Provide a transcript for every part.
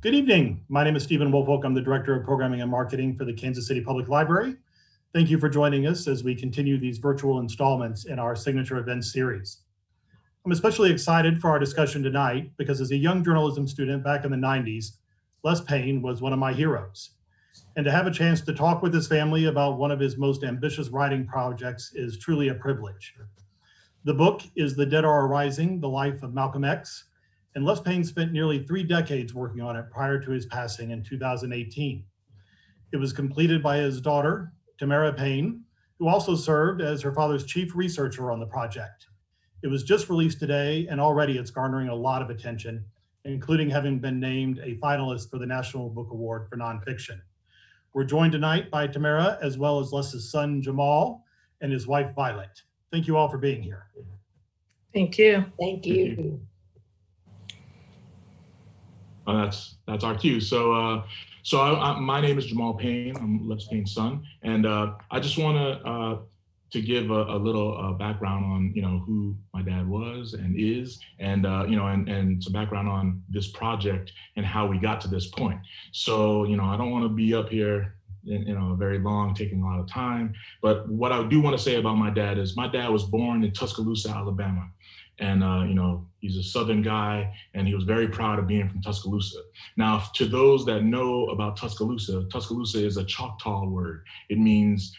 Good evening. My name is Stephen Woolfolk. I'm the Director of Programming and Marketing for the Kansas City Public Library. Thank you for joining us as we continue these virtual installments in our signature events series. I'm especially excited for our discussion tonight because as a young journalism student back in the 90s, Les Payne was one of my heroes. And to have a chance to talk with his family about one of his most ambitious writing projects is truly a privilege. The book is The Dead Are Arising, The Life of Malcolm X, and Les Payne spent nearly 3 decades working on it prior to his passing in 2018. It was completed by his daughter, Tamara Payne, who also served as her father's chief researcher on the project. It was just released today, and already it's garnering a lot of attention, including having been named a finalist for the National Book Award for Nonfiction. We're joined tonight by Tamara, as well as Les's son, Jamal, and his wife, Violet. Thank you all for being here. Thank you. Thank you. That's our cue. So my name is Jamal Payne. I'm Les Payne's son, and I just want to give a little background on who my dad was and is, and and some background on this project and how we got to this point. So I don't want to be up here very long, taking a lot of time. But what I do want to say about my dad is my dad was born in Tuscaloosa, Alabama. And, he's a Southern guy, and he was very proud of being from Tuscaloosa. Now, to those that know about Tuscaloosa, Tuscaloosa is a Choctaw word. It means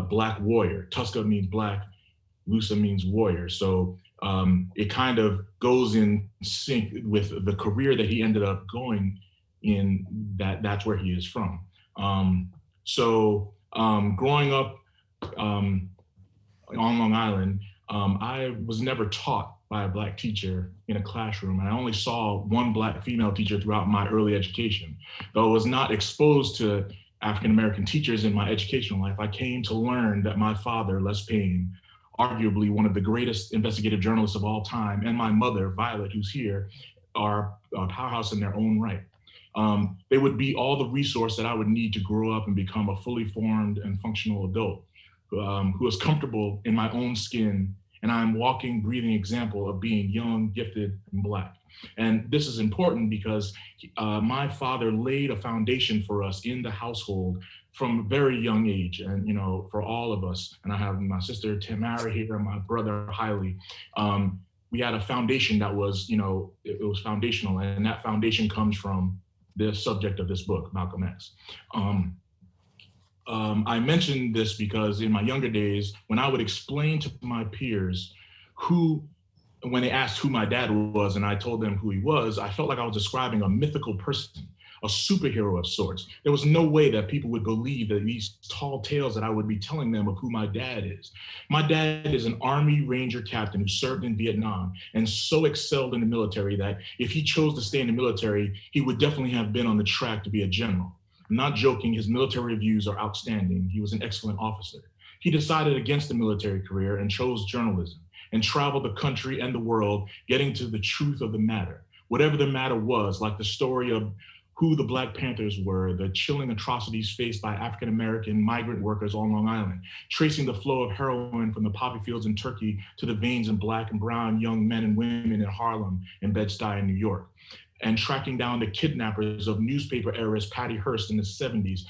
black warrior. Tusca means black, Lusa means warrior. So it kind of goes in sync with the career that he ended up going in, that's where he is from. Growing up on Long Island, I was never taught by a black teacher in a classroom, and I only saw one black female teacher throughout my early education. Though I was not exposed to African-American teachers in my educational life, I came to learn that my father, Les Payne, arguably one of the greatest investigative journalists of all time, and my mother, Violet, who's here, are a powerhouse in their own right. They would be all the resource that I would need to grow up and become a fully formed and functional adult who is comfortable in my own skin, and I'm walking, breathing example of being young, gifted, and black. And this is important because my father laid a foundation for us in the household from a very young age. And, for all of us, and I have my sister Tamara here, and my brother Hiley, we had a foundation that was, it was foundational. And that foundation comes from the subject of this book, Malcolm X. I mentioned this because in my younger days, when I would explain to my peers when they asked who my dad was and I told them who he was, I felt like I was describing a mythical person, a superhero of sorts. There was no way that people would believe that these tall tales that I would be telling them of who my dad is. My dad is an Army Ranger captain who served in Vietnam and so excelled in the military that if he chose to stay in the military, he would definitely have been on the track to be a general. I'm not joking, his military views are outstanding. He was an excellent officer. He decided against the military career and chose journalism and traveled the country and the world, getting to the truth of the matter. Whatever the matter was, like the story of who the Black Panthers were, the chilling atrocities faced by African-American migrant workers on Long Island, tracing the flow of heroin from the poppy fields in Turkey to the veins in Black and brown young men and women in Harlem and Bed-Stuy in New York, and tracking down the kidnappers of newspaper heiress Patty Hearst in the 70s.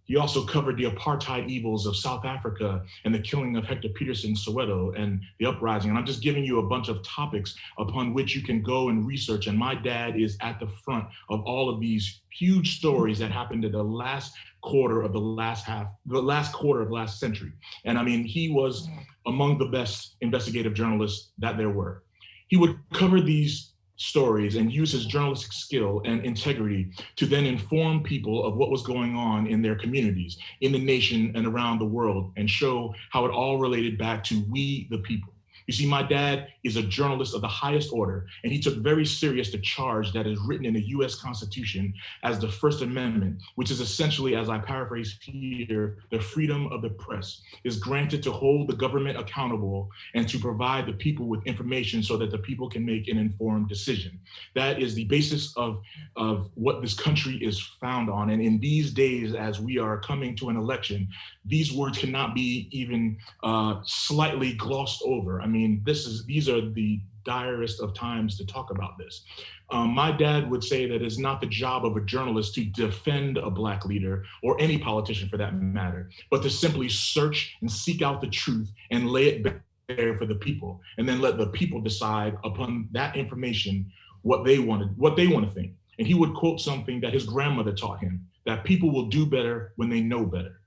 He also covered the apartheid evils of South Africa and the killing of Hector Peterson in Soweto and the uprising. And I'm just giving you a bunch of topics upon which you can go and research. And my dad is at the front of all of these huge stories that happened in the last quarter of the last century. And I mean, he was among the best investigative journalists that there were. He would cover these stories and use his journalistic skill and integrity to then inform people of what was going on in their communities, in the nation and around the world, and show how it all related back to we the people. You see, my dad is a journalist of the highest order, and he took very serious the charge that is written in the US Constitution as the First Amendment, which is essentially, as I paraphrase here, the freedom of the press is granted to hold the government accountable and to provide the people with information so that the people can make an informed decision. That is the basis of what this country is found on. And in these days, as we are coming to an election, these words cannot be even slightly glossed over. I mean, these are the direst of times to talk about this. My dad would say that it's not the job of a journalist to defend a Black leader or any politician for that matter, but to simply search and seek out the truth and lay it bare for the people, and then let the people decide upon that information what they want to think. And he would quote something that his grandmother taught him, that people will do better when they know better.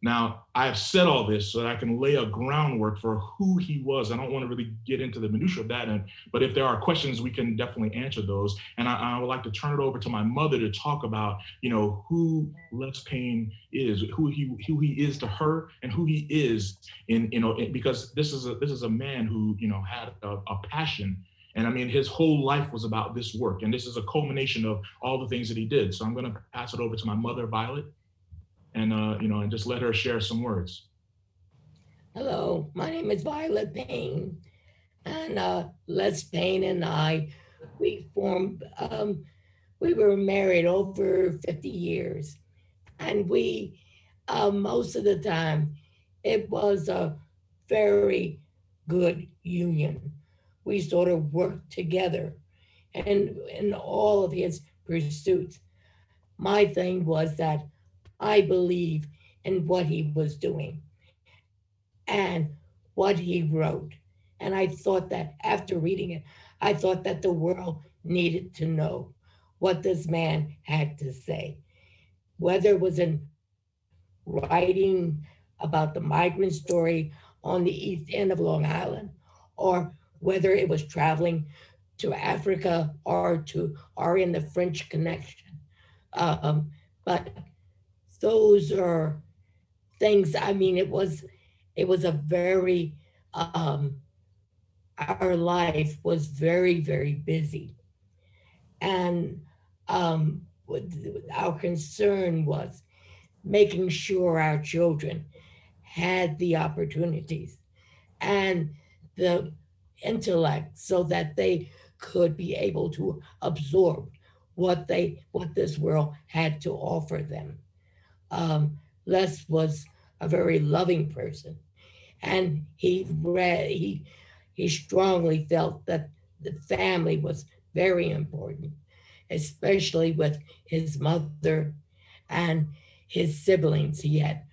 Now, I have said all this so that I can lay a groundwork for who he was. I don't want to really get into the minutia of that, but if there are questions, we can definitely answer those. And I would like to turn it over to my mother to talk about, who Les Payne is, who he is to her, and who he is because this is a man who had a passion. And I mean, his whole life was about this work, and this is a culmination of all the things that he did. So I'm going to pass it over to my mother, Violet, and and just let her share some words. Hello, my name is Violet Payne, and Les Payne and I, we were married over 50 years, and we, most of the time, it was a very good union. We sort of worked together and in all of his pursuits. My thing was that I believe in what he was doing and what he wrote. And I thought that after reading it, I thought that the world needed to know what this man had to say, whether it was in writing about the migrant story on the east end of Long Island, or whether it was traveling to Africa or in the French Connection. But those are things, I mean, it was a very, our life was very, very busy. And our concern was making sure our children had the opportunities and the intellect so that they could be able to absorb what this world had to offer them. Les was a very loving person, and he strongly felt that the family was very important, especially with his mother and his siblings. He had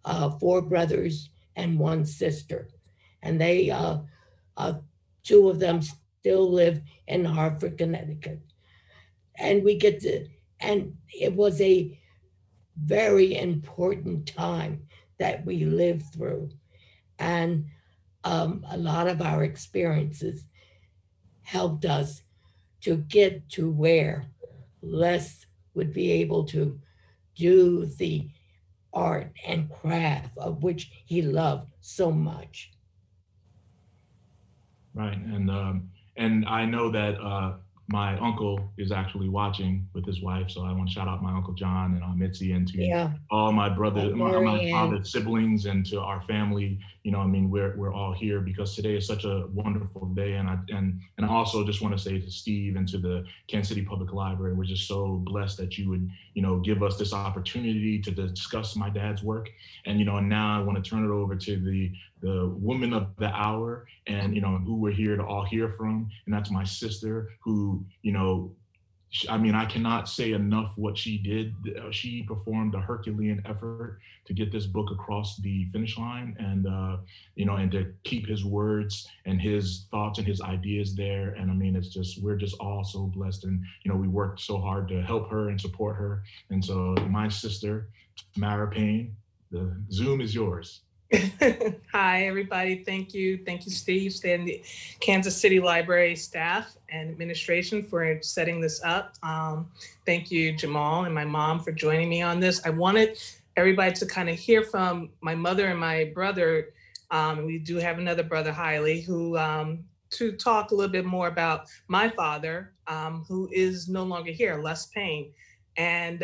4 brothers and 1 sister, and they 2 of them still live in Hartford, Connecticut. And it was a very important time that we lived through. And a lot of our experiences helped us to get to where Les would be able to do the art and craft of which he loved so much. Right, and I know that my uncle is actually watching with his wife, so I want to shout out my Uncle John and Aunt Mitzi, and to all my brothers, my father's siblings, and to our family. I mean, we're all here because today is such a wonderful day, and I also just want to say to Steve and to the Kansas City Public Library, we're just so blessed that you would give us this opportunity to discuss my dad's work. And now I want to turn it over to the woman of the hour, and who we're here to all hear from, and that's my sister, who I mean, I cannot say enough what she did. She performed a Herculean effort to get this book across the finish line, and and to keep his words and his thoughts and his ideas there. And I mean, we're just all so blessed, and we worked so hard to help her and support her. And so, my sister, Tamara Payne, the Zoom is yours. Hi, everybody. Thank you, Steve, and the Kansas City Library staff and administration for setting this up. Thank you, Jamal, and my mom for joining me on this. I wanted everybody to kind of hear from my mother and my brother. We do have another brother, Hiley, who to talk a little bit more about my father, who is no longer here, Les Payne. And,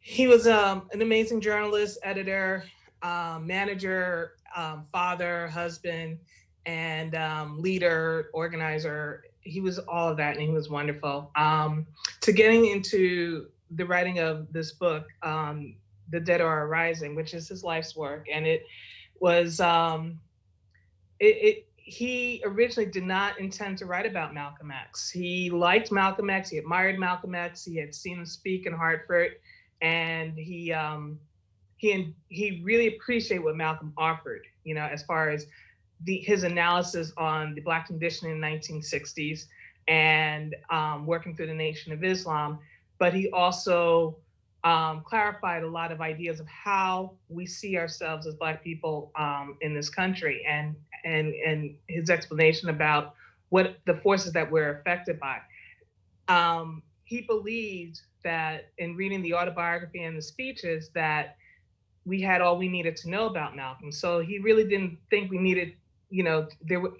he was an amazing journalist, editor, manager, father, husband, and leader, organizer. He was all of that, and he was wonderful. To getting into the writing of this book, The Dead Are Arising, which is his life's work, and it was he originally did not intend to write about Malcolm X. He liked Malcolm X. He admired Malcolm X. He had seen him speak in Hartford, and he really appreciated what Malcolm offered, you know, as far as his analysis on the Black condition in the 1960s and working through the Nation of Islam. But he also clarified a lot of ideas of how we see ourselves as Black people in this country, and his explanation about what the forces that we're affected by. He believed that in reading the autobiography and the speeches that we had all we needed to know about Malcolm. So he really didn't think we needed, you know,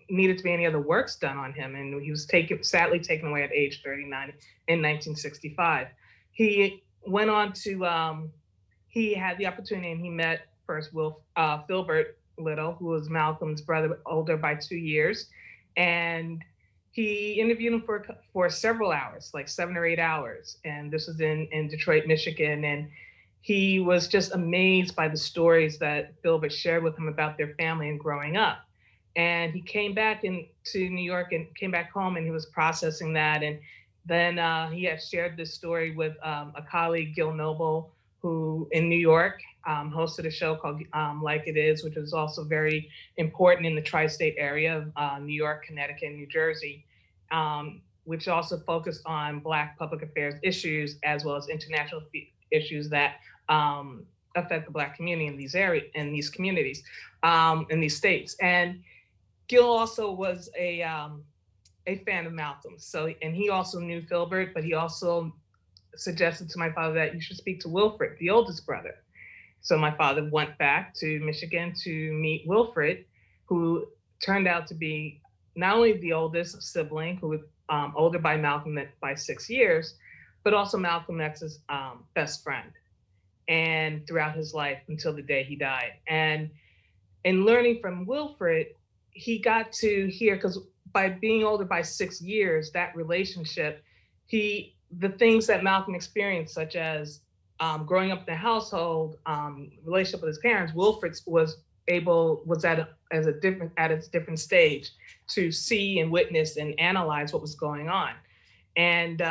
needed to be any other works done on him. And he was sadly taken away at age 39 in 1965. He went on to, he had the opportunity, and he met first Filbert Little, who was Malcolm's brother, older by 2 years. And he interviewed him for several hours, like 7 or 8 hours. And this was in Detroit, Michigan. And he was just amazed by the stories that Filbert shared with him about their family and growing up. And he came back to New York and came back home, and he was processing that. And then he had shared this story with a colleague, Gil Noble, who in New York hosted a show called Like It Is, which was also very important in the tri-state area of New York, Connecticut, and New Jersey, which also focused on Black public affairs issues as well as international issues that affect the Black community in these areas, in these communities, in these states. And Gil also was a fan of Malcolm. So, and he also knew Filbert, but he also suggested to my father that you should speak to Wilfred, the oldest brother. So my father went back to Michigan to meet Wilfred, who turned out to be not only the oldest sibling, who was older by Malcolm by 6 years, but also Malcolm X's best friend, and throughout his life until the day he died. And in learning from Wilfred, he got to hear, because by being older by 6 years, that relationship, the things that Malcolm experienced, such as growing up in the household, relationship with his parents, Wilfred was at a different stage to see and witness and analyze what was going on. And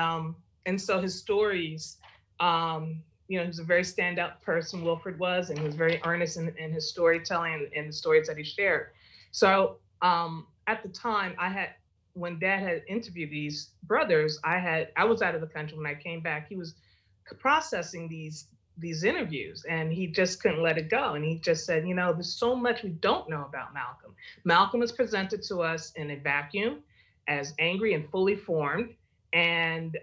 so his stories, he was a very standout person, Wilfred was, and he was very earnest in his storytelling and the stories that he shared. So at the time, when Dad had interviewed these brothers, I was out of the country. When I came back, he was processing these interviews, and he just couldn't let it go. And he just said, there's so much we don't know about Malcolm. Malcolm is presented to us in a vacuum as angry and fully formed. And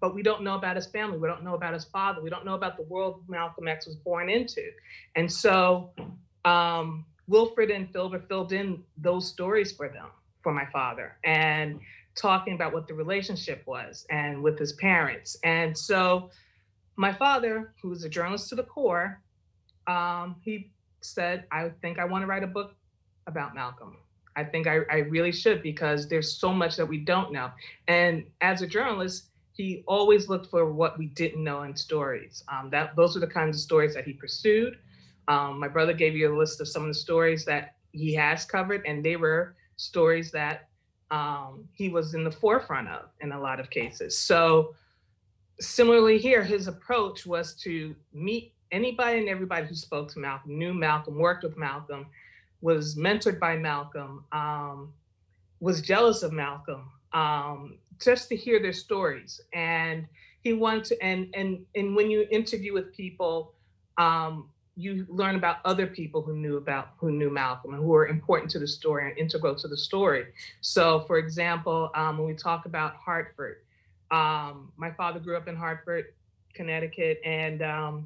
but we don't know about his family. We don't know about his father. We don't know about the world Malcolm X was born into. And so Wilfred and Filbert filled in those stories for my father, and talking about what the relationship was and with his parents. And so my father, who was a journalist to the core, he said, I think I want to write a book about Malcolm. I think I really should, because there's so much that we don't know. And as a journalist, he always looked for what we didn't know in stories. Those are the kinds of stories that he pursued. My brother gave you a list of some of the stories that he has covered, and they were stories that he was in the forefront of in a lot of cases. So similarly here, his approach was to meet anybody and everybody who spoke to Malcolm, knew Malcolm, worked with Malcolm, was mentored by Malcolm, was jealous of Malcolm, just to hear their stories. And he wanted to, and when you interview with people, you learn about other people who knew Malcolm and who were important to the story and integral to the story. So for example, when we talk about Hartford, my father grew up in Hartford, Connecticut. And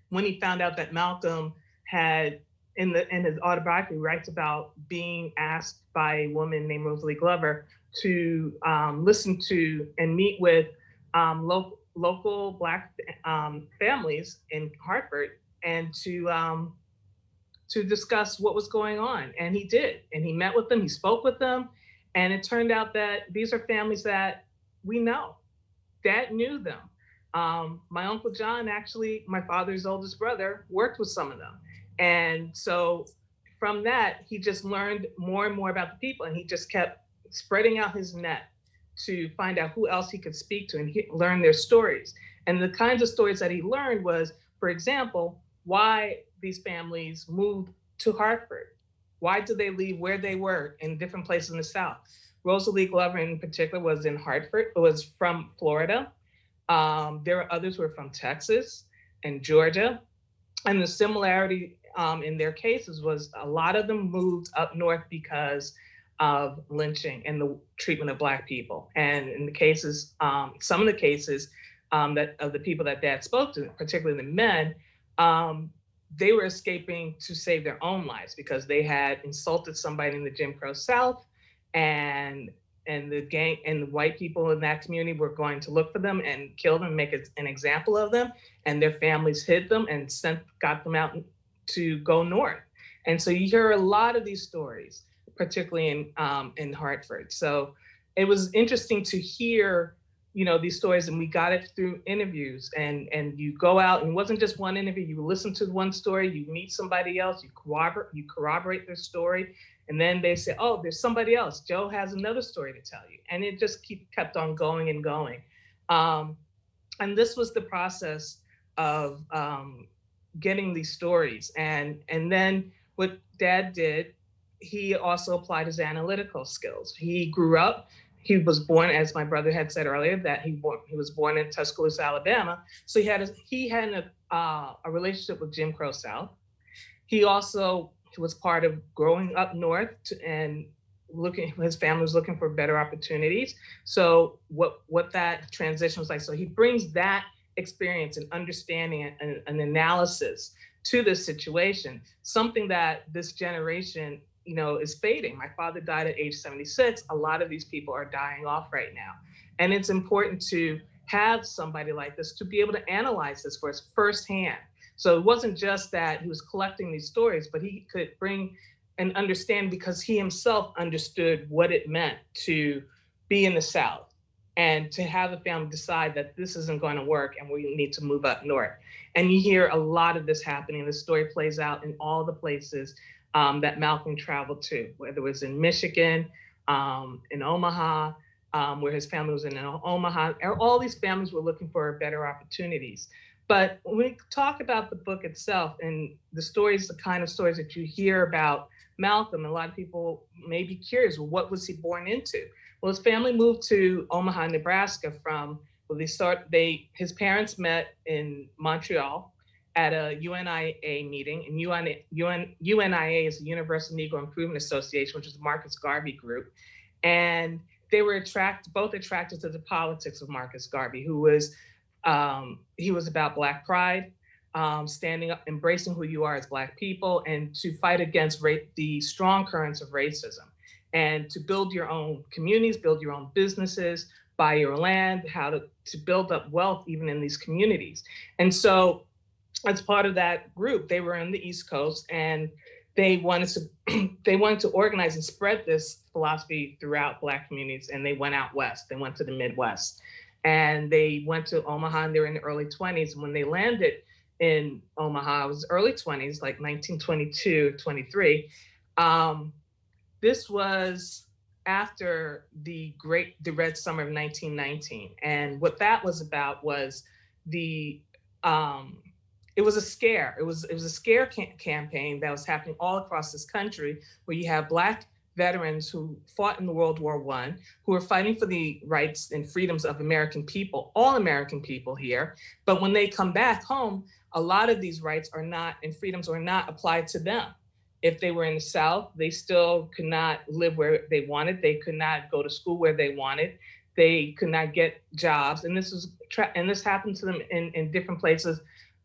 when he found out that Malcolm had, in his autobiography, writes about being asked by a woman named Rosalie Glover to listen to and meet with local Black families in Hartford, and to discuss what was going on. And he did, and he met with them, he spoke with them, and it turned out that these are families that we know. Dad knew them. My Uncle John, actually, my father's oldest brother, worked with some of them. And so from that, he just learned more and more about the people, and he just kept spreading out his net to find out who else he could speak to and learn their stories. And the kinds of stories that he learned was, for example, why these families moved to Hartford. Why did they leave where they were in different places in the South? Rosalie Glover in particular was in Hartford, was from Florida. There were others who were from Texas and Georgia. And the similarity in their cases was a lot of them moved up north because of lynching and the treatment of Black people. And in the cases, some of the cases that of the people that Dad spoke to, particularly the men, they were escaping to save their own lives because they had insulted somebody in the Jim Crow South, and the gang and the white people in that community were going to look for them and kill them, make an example of them, and their families hid them and got them out to go north. And so you hear a lot of these stories, particularly in Hartford. So it was interesting to hear, you know, these stories, and we got it through interviews, and you go out, and it wasn't just one interview, you listen to one story, you meet somebody else, you corroborate their story, and then they say, oh, there's somebody else, Joe has another story to tell you. And it just kept on going and going. And this was the process of getting these stories. And then what Dad did, he also applied his analytical skills. He grew up, he was born, as my brother had said earlier, that he was born in Tuscaloosa, Alabama. So he had a relationship with Jim Crow South. He also was part of growing up north and his family was looking for better opportunities. So what that transition was like. So he brings that experience and understanding and analysis to this situation, something that this generation, you know, is fading. My father died at age 76. A lot of these people are dying off right now. And it's important to have somebody like this to be able to analyze this for us firsthand. So it wasn't just that he was collecting these stories, but he could bring and understand, because he himself understood what it meant to be in the South and to have a family decide that this isn't going to work and we need to move up north. And you hear a lot of this happening. The story plays out in all the places that Malcolm traveled to, whether it was in Michigan, in Omaha, where his family was in Omaha. All these families were looking for better opportunities. But when we talk about the book itself and the stories, the kind of stories that you hear about Malcolm, a lot of people may be curious, well, what was he born into? Well, his family moved to Omaha, Nebraska his parents met in Montreal at a UNIA meeting, and UNIA is the Universal Negro Improvement Association, which is the Marcus Garvey group. And they were both attracted to the politics of Marcus Garvey, who was, he was about Black pride, standing up, embracing who you are as Black people, and to fight against the strong currents of racism, and to build your own communities, build your own businesses, buy your land, how to build up wealth even in these communities. And so as part of that group, they were on the East Coast, and they wanted to organize and spread this philosophy throughout Black communities, and they went out west. They went to the Midwest, and they went to Omaha, and they were in the early 20s. And when they landed in Omaha, it was early 20s, like 1922, 23. This was after the Red Summer of 1919. And what that was about was it was a scare. It was a scare campaign that was happening all across this country, where you have Black veterans who fought in World War I, who were fighting for the rights and freedoms of American people, all American people here. But when they come back home, a lot of these rights are not, and freedoms are not applied to them. If they were in the South, they still could not live where they wanted. They could not go to school where they wanted. They could not get jobs. And this happened to them in different places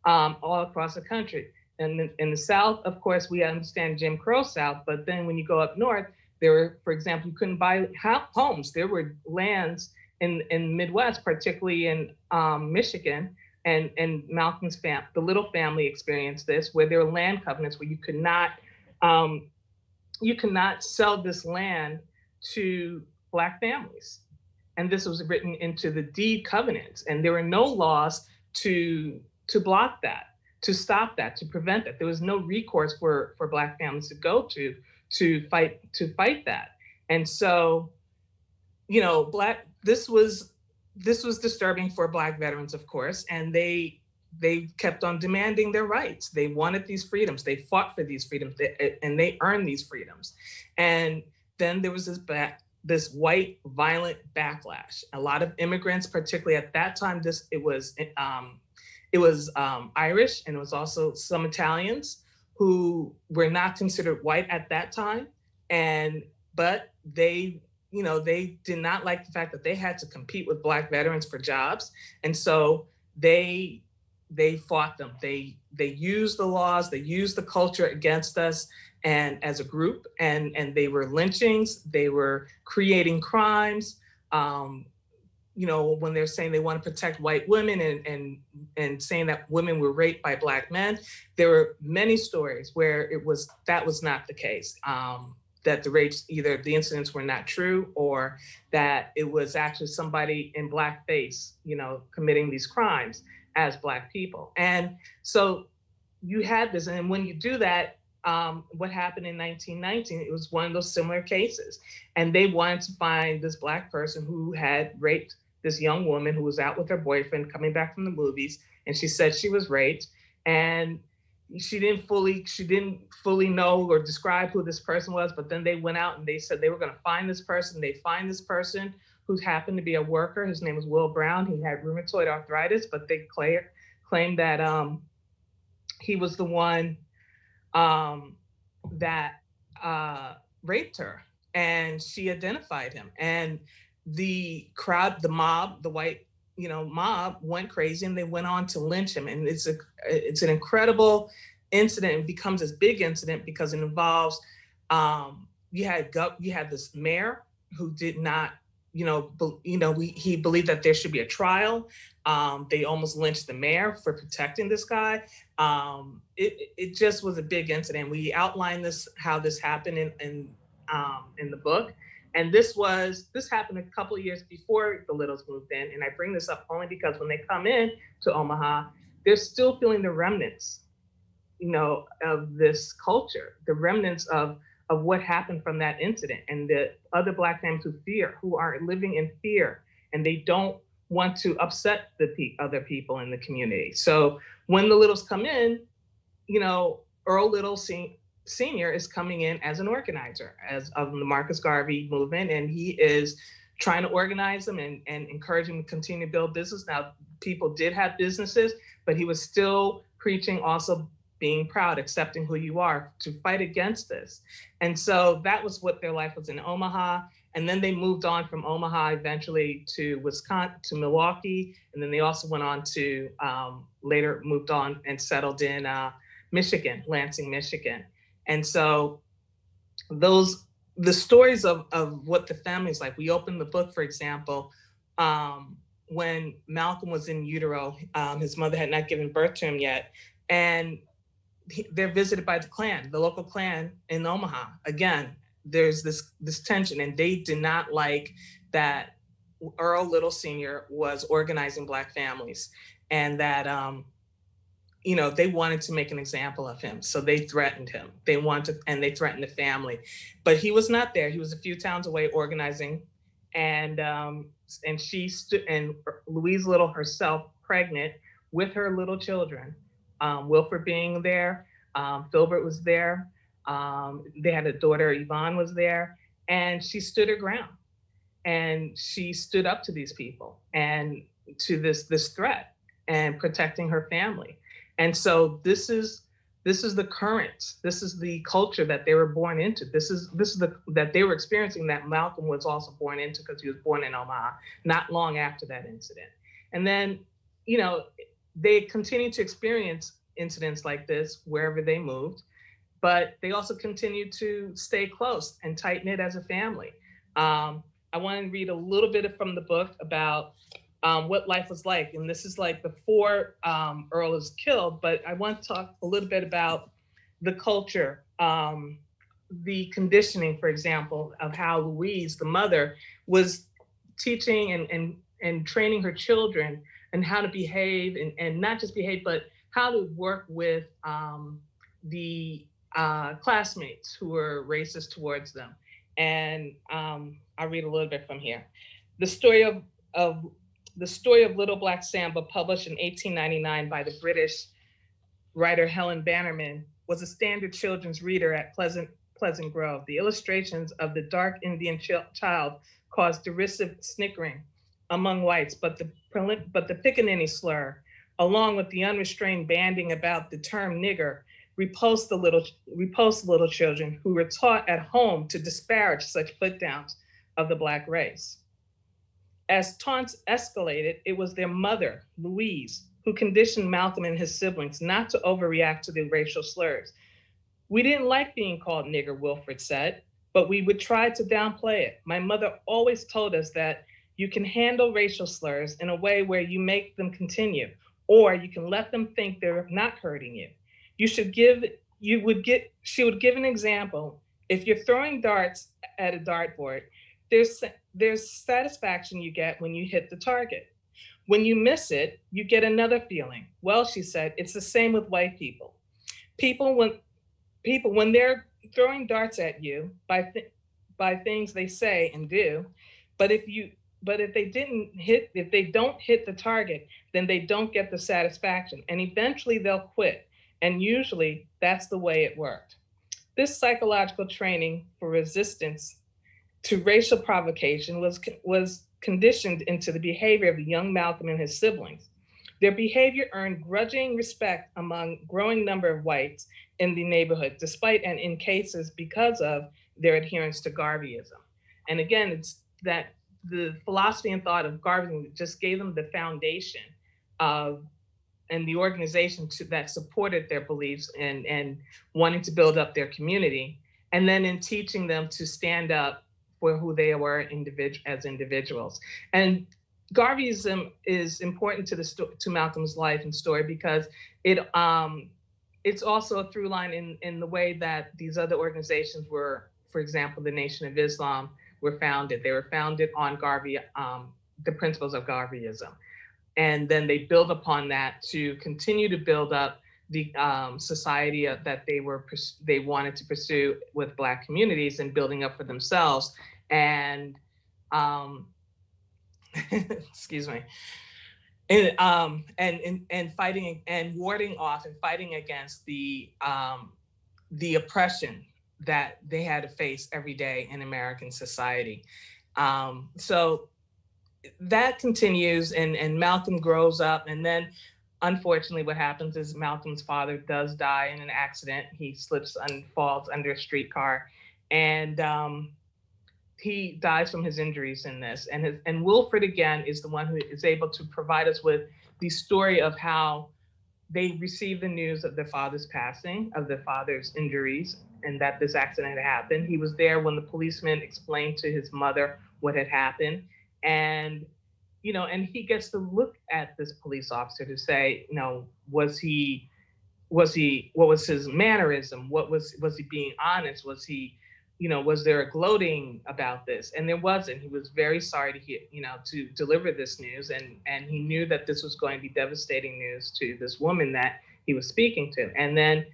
all across the country. And in the South, of course, we understand Jim Crow South, but then when you go up north, there were, for example, you couldn't buy homes. There were lands in the Midwest, particularly in Michigan, and Malcolm's the Little family experienced this, where there were land covenants where you could not sell this land to Black families. And this was written into the deed covenants, and there were no laws to block that. stop that, to prevent that. There was no recourse for Black families to go to fight that. And so, you know, this was disturbing for Black veterans, of course, and they kept on demanding their rights. They wanted these freedoms. They fought for these freedoms, and they earned these freedoms. And then there was this white violent backlash. A lot of immigrants, particularly at that time, it was Irish, and it was also some Italians who were not considered white at that time, but they did not like the fact that they had to compete with Black veterans for jobs, and so they fought them. They used the laws, they used the culture against us, and as a group, and they were lynchings, they were creating crimes. When they're saying they want to protect white women and saying that women were raped by Black men, there were many stories where that was not the case. That the rapes, either the incidents were not true, or that it was actually somebody in blackface, committing these crimes as Black people. And so you had this, and when you do that, what happened in 1919, it was one of those similar cases. And they wanted to find this Black person who had raped this young woman who was out with her boyfriend coming back from the movies. And she said she was raped, and she didn't fully know or describe who this person was, but then they went out and they said they were going to find this person. They find this person who happened to be a worker. His name was Will Brown. He had rheumatoid arthritis, but they claimed that he was the one that raped her, and she identified him. And the crowd, the mob, the white mob went crazy, and they went on to lynch him. And it's an incredible incident. It becomes this big incident because it involves you had this mayor who did not he believed that there should be a trial. They almost lynched the mayor for protecting this guy. It just was a big incident. We outlined how this happened in the book. And this happened a couple of years before the Littles moved in. And I bring this up only because when they come in to Omaha, they're still feeling the remnants, of this culture, the remnants of what happened from that incident, and the other Black families who are living in fear, and they don't want to upset the other people in the community. So when the Littles come in, Earl Little Sr. is coming in as an organizer of the Marcus Garvey movement, and he is trying to organize them and encourage them to continue to build business. Now, people did have businesses, but he was still preaching also being proud, accepting who you are, to fight against this. And so that was what their life was in Omaha. And then they moved on from Omaha eventually to Wisconsin, to Milwaukee. And then they also went on to later moved on and settled in Michigan, Lansing, Michigan. And so the stories of what the family's like, we opened the book, for example, when Malcolm was in utero, his mother had not given birth to him yet. And they're visited by the Klan, the local Klan in Omaha. Again, there's this tension, and they did not like that Earl Little Sr. was organizing Black families, and that they wanted to make an example of him. So they threatened him. They threatened the family, but he was not there. He was a few towns away organizing, and she stood, and Louise Little herself, pregnant with her little children. Wilford being there, Filbert was there. They had a daughter, Yvonne was there, and she stood her ground, and she stood up to these people and to this threat, and protecting her family. And so this is the current. This is the culture that they were born into. This is that they were experiencing, that Malcolm was also born into, because he was born in Omaha not long after that incident. And then, they continued to experience incidents like this wherever they moved, but they also continued to stay close and tight-knit as a family. I want to read a little bit from the book about what life was like. And this is like before Earl is killed, but I want to talk a little bit about the culture, the conditioning, for example, of how Louise, the mother, was teaching and training her children and how to behave, and not just behave, but how to work with the classmates who were racist towards them. And I'll read a little bit from here. The story of Little Black Samba, published in 1899 by the British writer Helen Bannerman, was a standard children's reader at Pleasant Grove. The illustrations of the dark Indian child caused derisive snickering among whites, but the pickaninny slur, along with the unrestrained banding about the term nigger, repulsed the little children who were taught at home to disparage such put-downs of the Black race. As taunts escalated, it was their mother, Louise, who conditioned Malcolm and his siblings not to overreact to the racial slurs. "We didn't like being called nigger," Wilfred said, "but we would try to downplay it. My mother always told us that you can handle racial slurs in a way where you make them continue, or you can let them think they're not hurting you. She would give an example. If you're throwing darts at a dartboard, there's satisfaction you get when you hit the target. When you miss it, you get another feeling. Well," she said, "it's the same with white people. When they're throwing darts at you by things they say and do, but if they don't hit the target, then they don't get the satisfaction, and eventually they'll quit. And usually that's the way it worked." This psychological training for resistance to racial provocation was conditioned into the behavior of the young Malcolm and his siblings. Their behavior earned grudging respect among a growing number of whites in the neighborhood, despite and in cases because of their adherence to Garveyism. And again, it's that the philosophy and thought of Garveyism just gave them the foundation of and the organization that supported their beliefs and wanting to build up their community, and then in teaching them to stand up for who they were as individuals. And Garveyism is important to Malcolm's life and story because it's also a through line in the way that these other organizations were, for example, the Nation of Islam were founded. They were founded on the principles of Garveyism. And then they build upon that to continue to build up the society that they wanted to pursue with Black communities and building up for themselves. And excuse me, and fighting and warding off and fighting against the oppression that they had to face every day in American society. So that continues, and Malcolm grows up, and then unfortunately what happens is Malcolm's father does die in an accident. He slips and falls under a streetcar, and he dies from his injuries in this. And Wilfred, again, is the one who is able to provide us with the story of how they received the news of their father's passing, of their father's injuries, and that this accident had happened. He was there when the policeman explained to his mother what had happened. And, and he gets to look at this police officer to say, what was his mannerism? Was he being honest? Was he, was there a gloating about this? And there wasn't. He was very sorry to hear, to deliver this news. And he knew that this was going to be devastating news to this woman that he was speaking to. And then,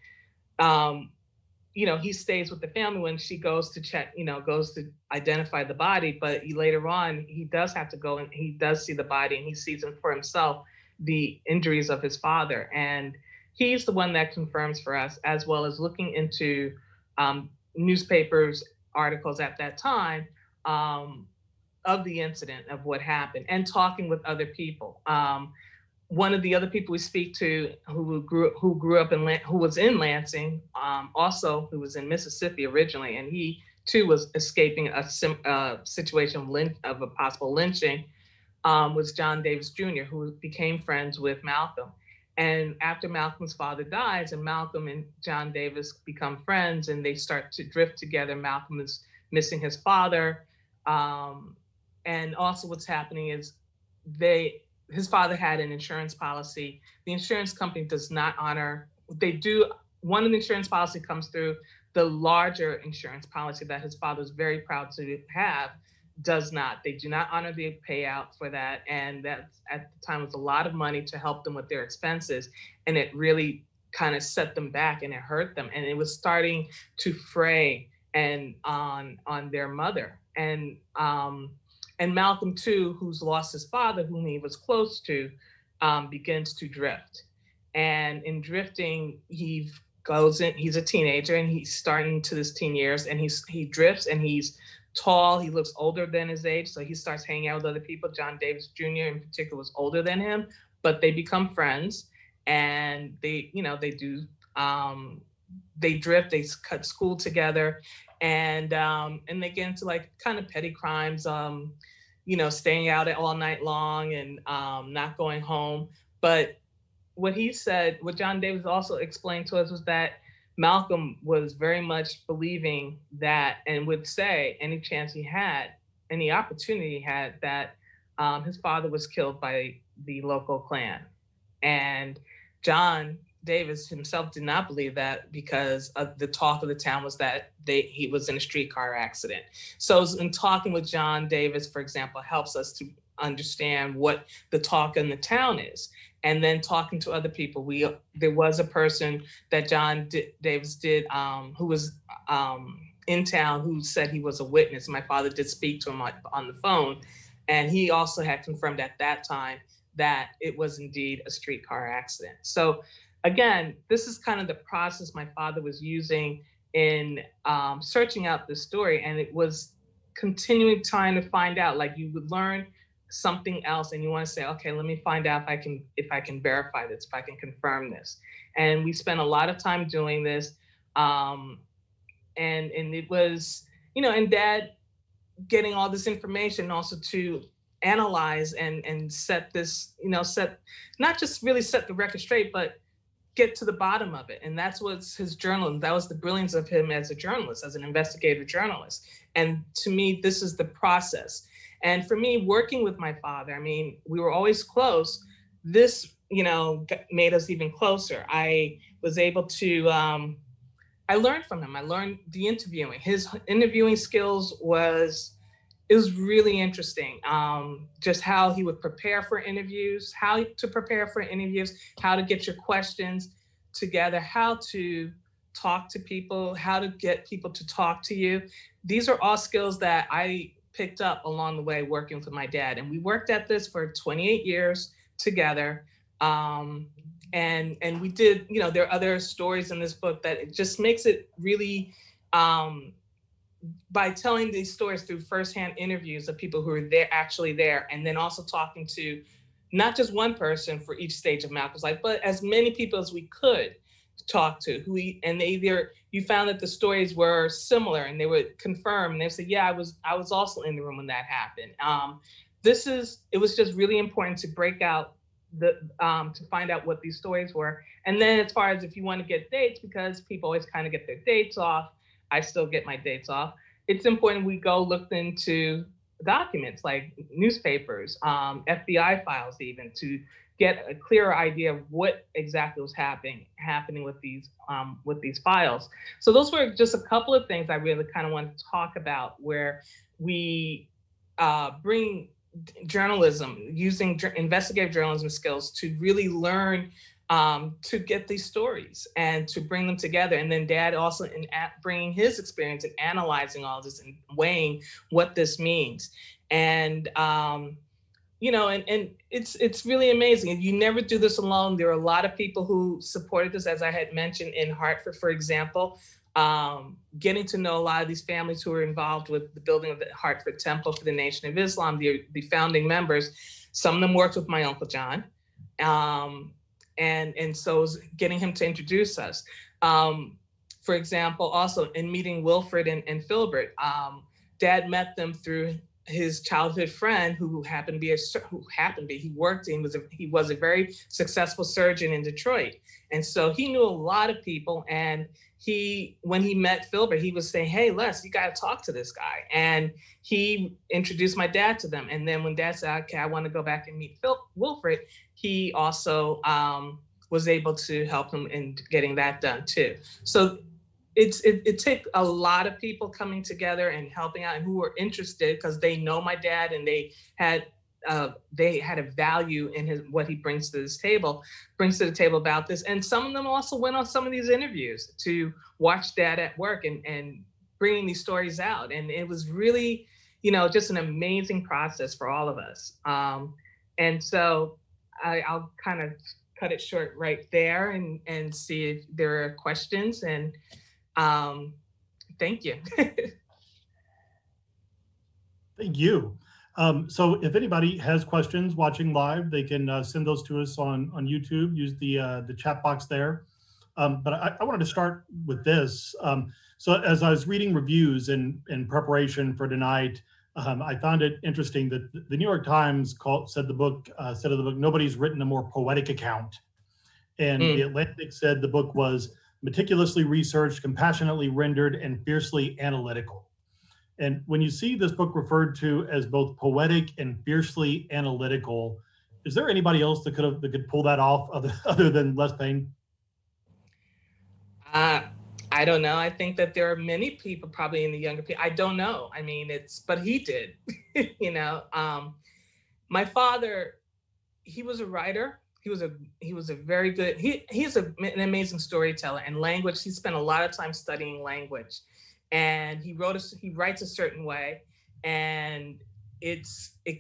he stays with the family when she goes to check, goes to identify the body. But later on, he does have to go and he does see the body, and he sees for himself the injuries of his father. And he's the one that confirms for us, as well as looking into newspapers, articles at that time of the incident, of what happened, and talking with other people. One of the other people we speak to who grew up who was in Lansing, also who was in Mississippi originally, and he too was escaping a situation of a possible lynching, was John Davis Jr., who became friends with Malcolm. And after Malcolm's father dies and Malcolm and John Davis become friends and they start to drift together, Malcolm is missing his father. And also what's happening is his father had an insurance policy. The insurance company does not honor, one of the insurance policy comes through the larger insurance policy that his father was very proud to have. does not. They do not honor the payout for that. And that at the time was a lot of money to help them with their expenses. And it really kind of set them back and it hurt them. And it was starting to fray and on their mother. And Malcolm too, who's lost his father, whom he was close to, begins to drift. And in drifting, he goes in, he's a teenager and he's starting to his teen years, and he drifts, and he's tall, he looks older than his age, so he starts hanging out with other people. John Davis Jr. in particular was older than him, but they become friends, and they drift, they cut school together, and they get into like kind of petty crimes, staying out all night long and not going home. But what John Davis also explained to us was that Malcolm was very much believing that, and would say any chance he had, any opportunity he had, that his father was killed by the local Klan. And John Davis himself did not believe that, because of the talk of the town was that he was in a streetcar accident. So in talking with John Davis, for example, helps us to understand what the talk in the town is. And then talking to other people, there was a person that John Davis did, who was in town, who said he was a witness. My father did speak to him on the phone, and he also had confirmed at that time that it was indeed a streetcar accident. So again, this is kind of the process my father was using in searching out this story, and it was continuing trying to find out. Like, you would learn something else and you want to say, okay, let me find out if I can verify this, if I can confirm this. And we spent a lot of time doing this. And it was, and Dad getting all this information also to analyze and set this, not just really set the record straight, but get to the bottom of it. And that's what's his journalism. That was the brilliance of him as a journalist, as an investigative journalist. And to me, this is the process. And for me, working with my father, I mean, we were always close. This, made us even closer. I was able to, I learned from him. I learned the interviewing. His interviewing skills was really interesting. Just how he would prepare for interviews, how to prepare for interviews, how to get your questions together, how to talk to people, how to get people to talk to you. These are all skills that I picked up along the way working with my dad. And we worked at this for 28 years together. And we did, there are other stories in this book that it just makes it really, by telling these stories through firsthand interviews of people who are actually there, and then also talking to not just one person for each stage of Malcolm's life, but as many people as we could talk to, you found that the stories were similar, and they would confirm, and they said, yeah, I was also in the room when that happened. It was just really important to break out to find out what these stories were. And then as far as if you want to get dates, because people always kind of get their dates off, I still get my dates off. It's important we go look into documents like newspapers, FBI files, even, to get a clearer idea of what exactly was happening with these files. So those were just a couple of things I really kind of want to talk about, where we bring journalism, using investigative journalism skills to really learn to get these stories and to bring them together. And then Dad also in bringing his experience and analyzing all this and weighing what this means. And and it's really amazing. You never do this alone. There are a lot of people who supported this, as I had mentioned, in Hartford, for example, getting to know a lot of these families who were involved with the building of the Hartford Temple for the Nation of Islam, the founding members. Some of them worked with my Uncle John. And so it was getting him to introduce us. For example, also in meeting Wilfred and Filbert, Dad met them through his childhood friend he was a very successful surgeon in Detroit. And so he knew a lot of people. And when he met Filbert, he was saying, hey, Les, you got to talk to this guy. And he introduced my dad to them. And then when Dad said, okay, I want to go back and meet Wilfred, he also was able to help him in getting that done too. So it took a lot of people coming together and helping out and who were interested because they know my dad and they had a value in what he brings to the table about this. And some of them also went on some of these interviews to watch Dad at work and bringing these stories out. And it was really, just an amazing process for all of us. And so I'll kind of cut it short right there and see if there are questions. And thank you. Thank you. So if anybody has questions watching live, they can send those to us on YouTube, use the chat box there. But I wanted to start with this. So as I was reading reviews in preparation for tonight, I found it interesting that the New York Times said of the book, nobody's written a more poetic account. And The Atlantic said the book was meticulously researched, compassionately rendered, and fiercely analytical. And when you see this book referred to as both poetic and fiercely analytical, is there anybody else that could pull that off other than Les Payne? I don't know. I think that there are many people probably in the younger people. I don't know. I mean, but he did, my father, he was a writer. He was a very good, he's an amazing storyteller and language. He spent a lot of time studying language, and he writes a certain way, and it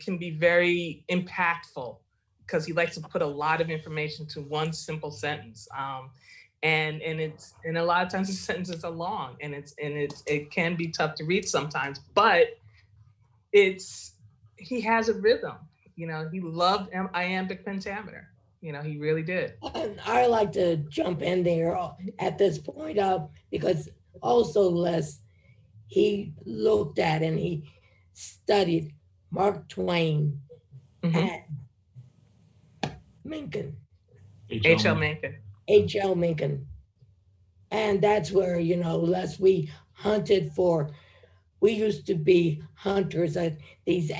can be very impactful because he likes to put a lot of information to one simple sentence. And a lot of times the sentences are long, and it can be tough to read sometimes, but he has a rhythm. He loved iambic pentameter. He really did. I like to jump in there at this point because also Les, he looked at and he studied Mark Twain at Mencken. H.L. Mencken. H.L. Mencken. And that's where, Les, we used to be hunters at these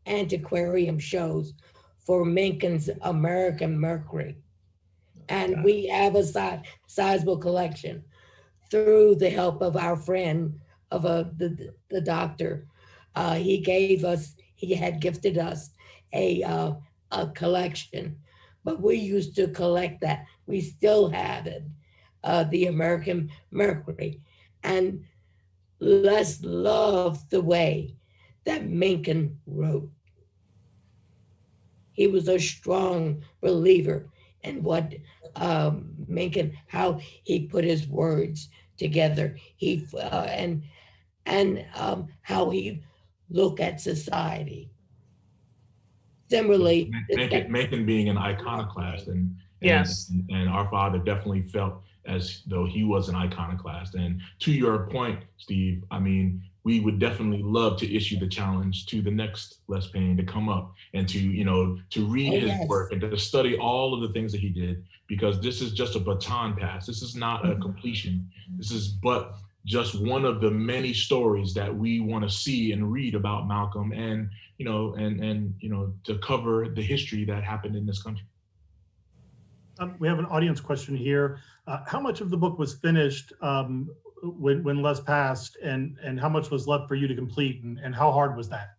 antiquarium shows for Mencken's American Mercury. And we have a sizable collection through the help of our friend, of the doctor. He had gifted us a collection, but we used to collect that. We still have it, the American Mercury. And Les loved the way that Mencken wrote. He was a strong believer in what Mencken, how he put his words together. And how he looked at society. Similarly, Mencken being an iconoclast, and yes, and our father definitely felt as though he was an iconoclast. And to your point, Steve, I mean, we would definitely love to issue the challenge to the next Les Payne to come up and to read his work and to study all of the things that he did, because this is just a baton pass. This is not a completion. This is but just one of the many stories that we want to see and read about Malcolm, and to cover the history that happened in this country. We have an audience question here. How much of the book was finished when Les passed, and how much was left for you to complete, and how hard was that?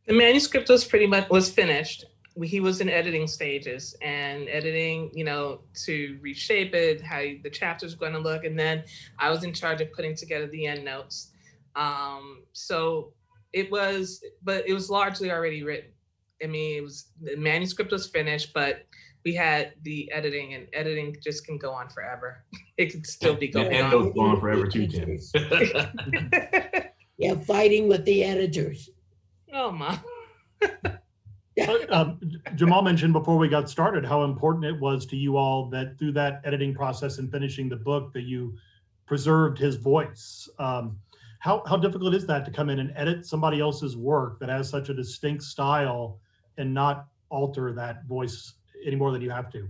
The manuscript was finished. He was in editing stages and editing, to reshape it, how the chapters were going to look. And then I was in charge of putting together the end notes. So it was largely already written. I mean, the manuscript was finished, but we had the editing, and editing just can go on forever. It could still be going on. And go on forever too, Tim. Yeah, fighting with the editors. Oh, my. Jamal mentioned before we got started how important it was to you all that through that editing process and finishing the book that you preserved his voice. How difficult is that to come in and edit somebody else's work that has such a distinct style and not alter that voice any more than you have to?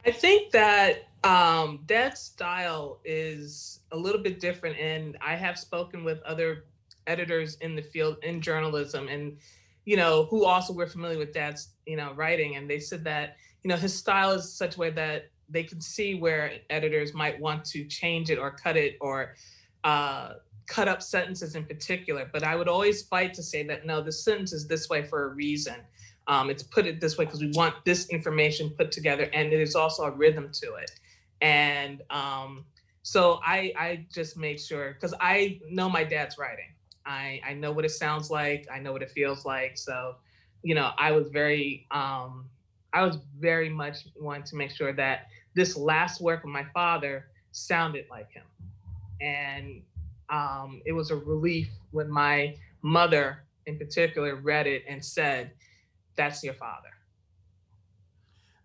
I think that Dad's style is a little bit different, and I have spoken with other editors in the field in journalism, and who also were familiar with Dad's writing, and they said that his style is such a way that they can see where editors might want to change it or cut it or cut up sentences in particular. But I would always fight to say that, no, the sentence is this way for a reason. It's put it this way because we want this information put together, and there's also a rhythm to it. And so I just made sure, because I know my dad's writing. I know what it sounds like. I know what it feels like. So, you know, I was very much wanting to make sure that this last work of my father sounded like him. And it was a relief when my mother in particular read it and said, "That's your father."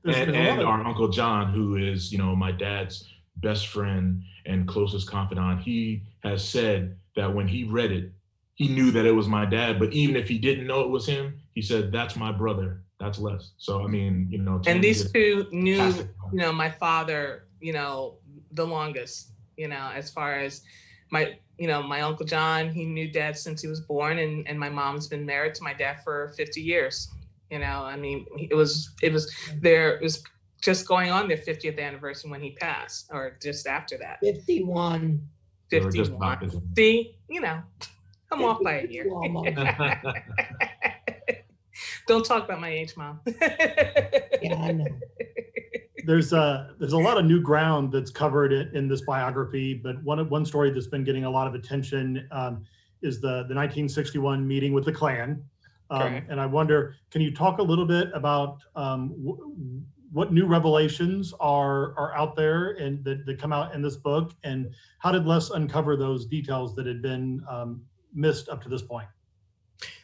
And our Uncle John, who is, you know, my dad's best friend and closest confidant, he has said that when he read it, he knew that it was my dad, but even if he didn't know it was him, he said, "That's my brother, that's Les." So, I mean, you know. And these two knew, you know, my father, you know, the longest, you know, as far as my Uncle John, he knew Dad since he was born, and my mom's been married to my dad for 50 years. You know, I mean, it was just going on their 50th anniversary when he passed, or just after that. 51. 51. See, you know, I'm off by a year. Don't talk about my age, Mom. Yeah, I know. There's a lot of new ground that's covered in this biography, but one story that's been getting a lot of attention is the 1961 meeting with the Klan. And I wonder, can you talk a little bit about what new revelations are out there and that come out in this book, and how did Les uncover those details that had been missed up to this point?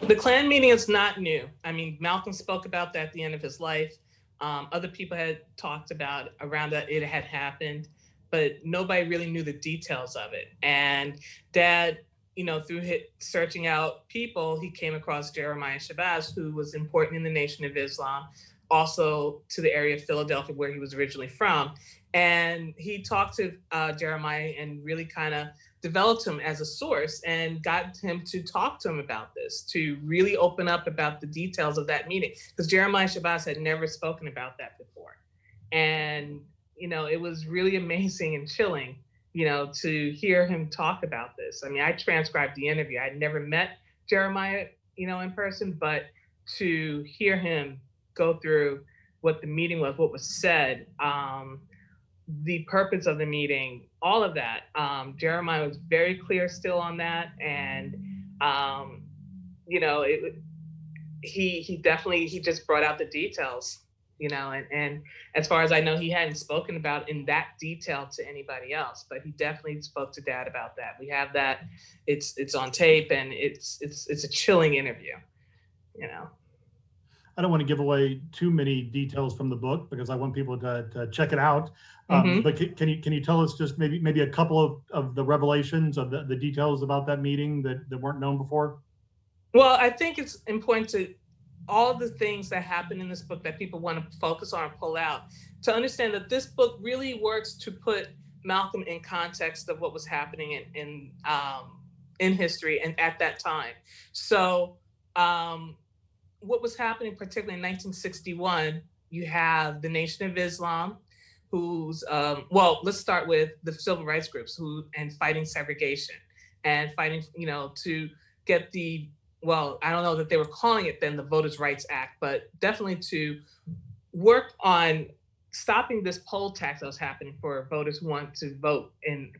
The Klan meeting is not new. I mean, Malcolm spoke about that at the end of his life. Other people had talked about around that it had happened, but nobody really knew the details of it. And Dad, you know, through searching out people, he came across Jeremiah Shabazz, who was important in the Nation of Islam, also to the area of Philadelphia, where he was originally from. And he talked to Jeremiah and really kind of developed him as a source and got him to talk to him about this, to really open up about the details of that meeting, because Jeremiah Shabazz had never spoken about that before. And, you know, it was really amazing and chilling, you know, to hear him talk about this. I mean, I transcribed the interview. I'd never met Jeremiah, you know, in person, but to hear him go through what the meeting was, what was said, the purpose of the meeting, all of that. Jeremiah was very clear still on that. And, you know, he just brought out the details, you know, and as far as I know, he hadn't spoken about in that detail to anybody else, but he definitely spoke to Dad about that. We have that, it's on tape, and it's a chilling interview, you know. I don't want to give away too many details from the book because I want people to check it out. But can you tell us just maybe a couple of the revelations of the details about that meeting that weren't known before? Well, I think it's important to all the things that happen in this book that people want to focus on and pull out, to understand that this book really works to put Malcolm in context of what was happening in history and at that time. So what was happening, particularly in 1961, you have the Nation of Islam, who's, well, let's start with the civil rights groups and fighting segregation and fighting, you know, to get well, I don't know that they were calling it then the Voters' Rights Act, but definitely to work on stopping this poll tax that was happening for voters who want to vote,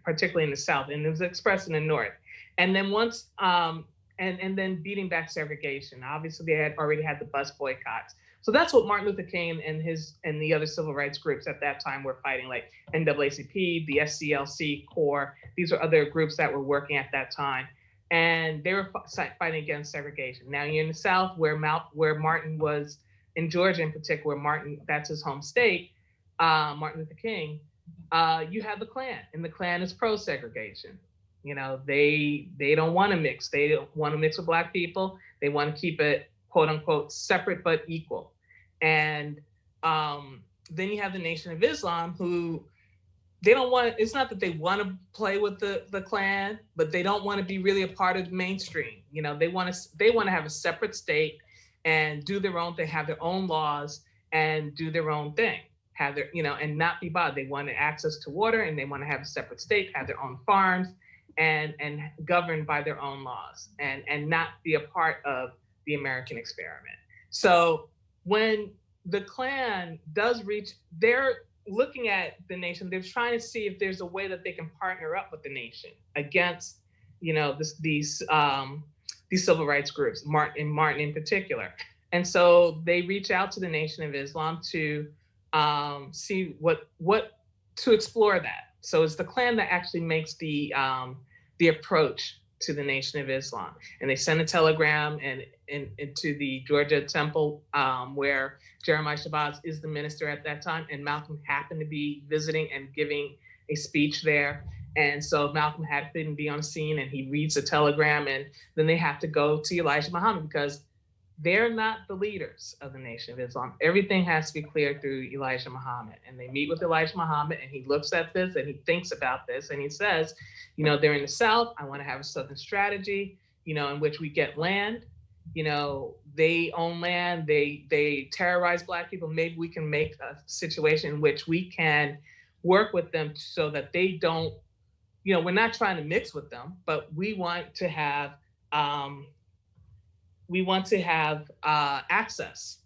particularly in the South, and it was expressed in the North. And then once, and then beating back segregation. Obviously, they had already had the bus boycotts. So that's what Martin Luther King and the other civil rights groups at that time were fighting, like NAACP, the SCLC, CORE. These are other groups that were working at that time. And they were fighting against segregation. Now you're in the South, where Martin was, in Georgia in particular, that's his home state, Martin Luther King, you have the Klan, and the Klan is pro-segregation. You know, they don't want to mix. They don't want to mix with Black people. They want to keep it, quote unquote, separate but equal. And then you have the Nation of Islam, who they don't want, it's not that they want to play with the Klan, but they don't want to be really a part of the mainstream. You know, they want to have a separate state and do their own thing, have their own laws and do their own thing. have their, and not be bothered. They wanted access to water, and they want to have a separate state, have their own farms, and governed by their own laws, and not be a part of the American experiment. So when the Klan does reach, they're looking at the nation. They're trying to see if there's a way that they can partner up with the nation against, these civil rights groups, Martin in particular. And so they reach out to the Nation of Islam to see what to explore that. So it's the Klan that actually makes the approach to the Nation of Islam, and they send a telegram and to the Georgia Temple, where Jeremiah Shabazz is the minister at that time, and Malcolm happened to be visiting and giving a speech there. And so Malcolm happened to be on scene, and he reads the telegram, and then they have to go to Elijah Muhammad because they're not the leaders of the Nation of Islam. Everything has to be cleared through Elijah Muhammad. And they meet with Elijah Muhammad, and he looks at this and he thinks about this, and he says, they're in the South. I want to have a Southern strategy, in which we get land. They own land. They terrorize Black people. Maybe we can make a situation in which we can work with them so that they don't, we're not trying to mix with them, but we want to have access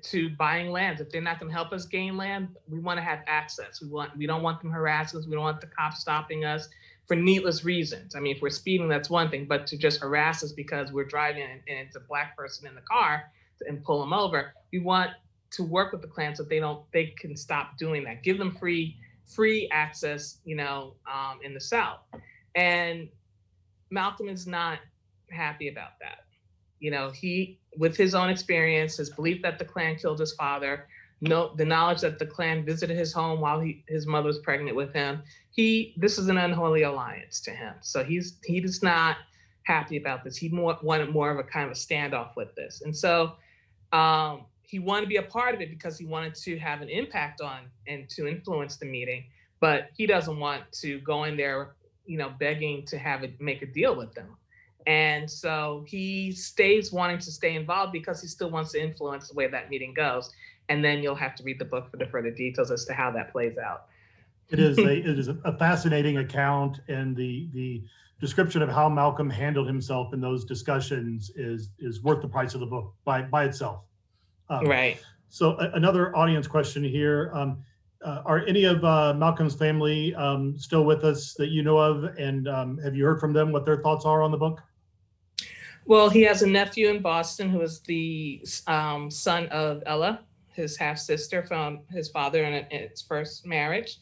to buying lands. If they're not going to help us gain land, we want to have access. We don't want them harassing us. We don't want the cops stopping us for needless reasons. I mean, if we're speeding, that's one thing, but to just harass us because we're driving and it's a Black person in the car and pull them over, we want to work with the Klan so they can stop doing that. Give them free access, in the South. And Malcolm is not happy about that. He, with his own experience, his belief that the Klan killed his father, the knowledge that the Klan visited his home while his mother was pregnant with him, this is an unholy alliance to him. So he is not happy about this. He wanted more of a kind of a standoff with this. And so he wanted to be a part of it because he wanted to have an impact on and to influence the meeting, but he doesn't want to go in there, begging to make a deal with them. And so he stays wanting to stay involved because he still wants to influence the way that meeting goes. And then you'll have to read the book for the further details as to how that plays out. It is a fascinating account, and the description of how Malcolm handled himself in those discussions is worth the price of the book by itself. Right. So another audience question here. Are any of Malcolm's family still with us that you know of? And have you heard from them what their thoughts are on the book? Well, he has a nephew in Boston who is the son of Ella, his half-sister from his father in his first marriage.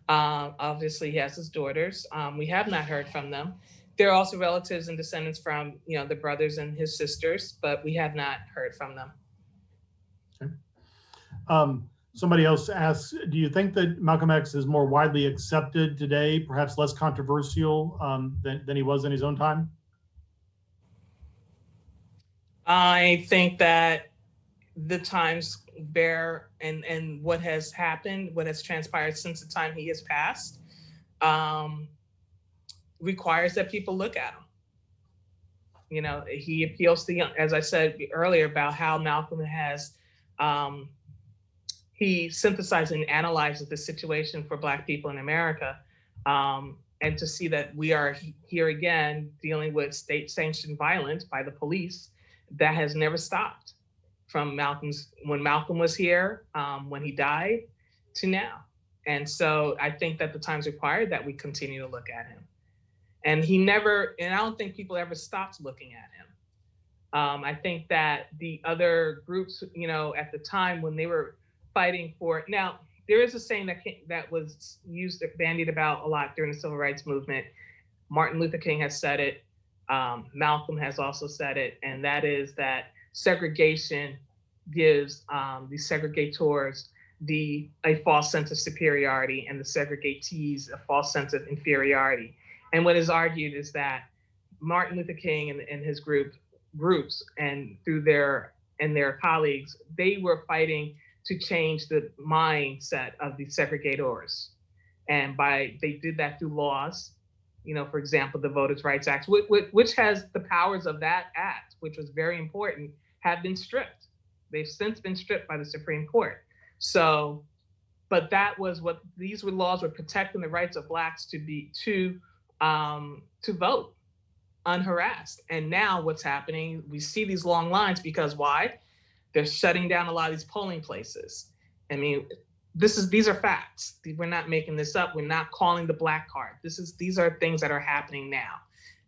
Obviously, he has his daughters. We have not heard from them. They're also relatives and descendants from, the brothers and his sisters, but we have not heard from them. Okay. Somebody else asks, do you think that Malcolm X is more widely accepted today, perhaps less controversial than he was in his own time? I think that the times bear and what has happened, what has transpired since the time he has passed, requires that people look at him. He appeals to young, as I said earlier, about how Malcolm has, he synthesizes and analyzes the situation for Black people in America. And to see that we are here again dealing with state-sanctioned violence by the police that has never stopped from when Malcolm was here, when he died, to now. And so I think that the times require that we continue to look at him. And I don't think people ever stopped looking at him. I think that the other groups, at the time when they were fighting for, now there is a saying that was bandied about a lot during the Civil Rights Movement. Martin Luther King has said it. Malcolm has also said it, and that is that segregation gives the segregators a false sense of superiority, and the segregatees a false sense of inferiority. And what is argued is that Martin Luther King and his groups and through their colleagues, they were fighting to change the mindset of the segregators, and they did that through laws. For example, the Voters' Rights Act, which has the powers of that act, which was very important, have been stripped. They've since been stripped by the Supreme Court. So but that was what these laws were protecting the rights of Blacks to vote unharassed. And now what's happening, we see these long lines because why? They're shutting down a lot of these polling places. I mean, these are facts. We're not making this up. We're not calling the Black card. These are things that are happening now.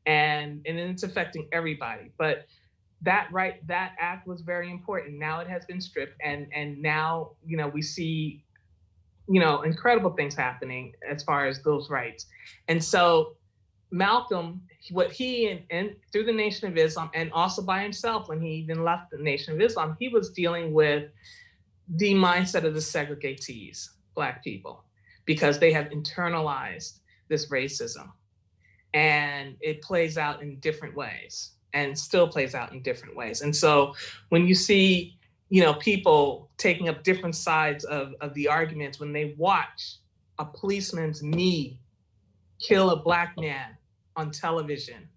And it's affecting everybody. But that act was very important. Now it has been stripped. And now, we see, incredible things happening as far as those rights. And so Malcolm, what he and through the Nation of Islam, and also by himself when he even left the Nation of Islam, he was dealing with the mindset of the segregatees, Black people, because they have internalized this racism. And it plays out in different ways and still plays out in different ways. And so when you see, people taking up different sides of the arguments, when they watch a policeman's knee kill a Black man on television,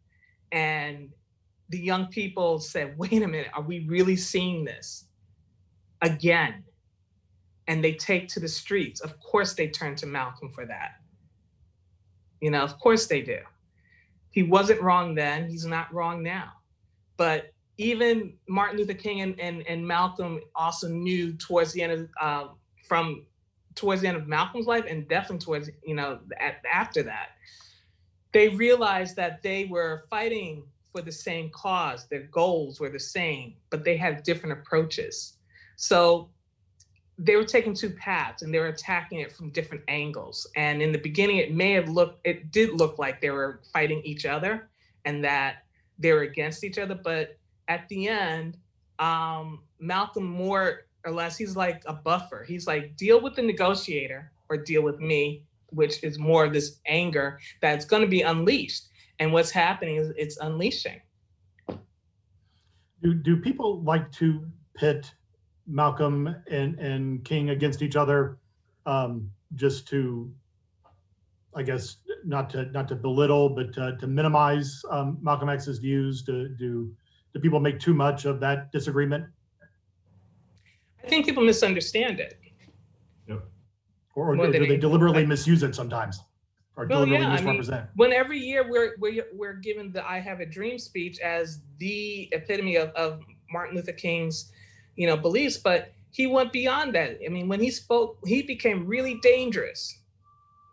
and the young people said, wait a minute, are we really seeing this again? And they take to the streets. Of course they turn to Malcolm for that. Of course they do. He wasn't wrong then, he's not wrong now. But even Martin Luther King and Malcolm also knew towards the end of Malcolm's life, and definitely towards, after that, they realized that they were fighting for the same cause. Their goals were the same, but they had different approaches. So they were taking two paths and they were attacking it from different angles. And in the beginning, it did look like they were fighting each other and that they were against each other. But at the end, Malcolm, more or less, he's like a buffer. He's like, deal with the negotiator or deal with me, which is more of this anger that's going to be unleashed. And what's happening is it's unleashing. Do people like to pit Malcolm and King against each other, just to, I guess, not to belittle, but to minimize Malcolm X's views? Do people make too much of that disagreement? I think people misunderstand it. Yep. Or do they deliberately misuse it sometimes, or deliberately misrepresent? When every year we're given the "I Have a Dream" speech as the epitome of Martin Luther King's, beliefs, but he went beyond that. I mean, when he spoke, he became really dangerous,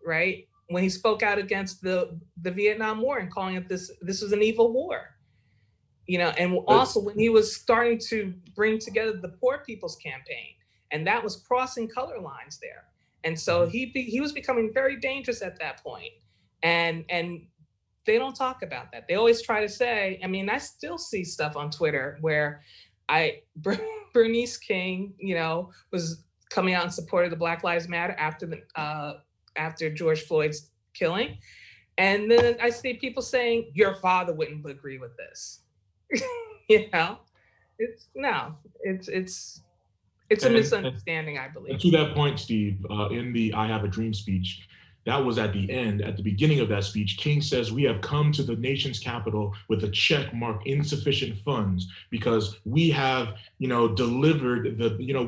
right? When he spoke out against the Vietnam War and calling it this was an evil war, and also when he was starting to bring together the Poor People's Campaign, and that was crossing color lines there. And so he was becoming very dangerous at that point. And they don't talk about that. They always try to say, I mean, I still see stuff on Twitter where Bernice King, was coming out in support of the Black Lives Matter after George Floyd's killing. And then I see people saying, your father wouldn't agree with this. It's a misunderstanding, I believe. And to that point, Steve, in the I Have a Dream speech, that was at the end, at the beginning of that speech, King says, we have come to the nation's capital with a check marked insufficient funds because we have, delivered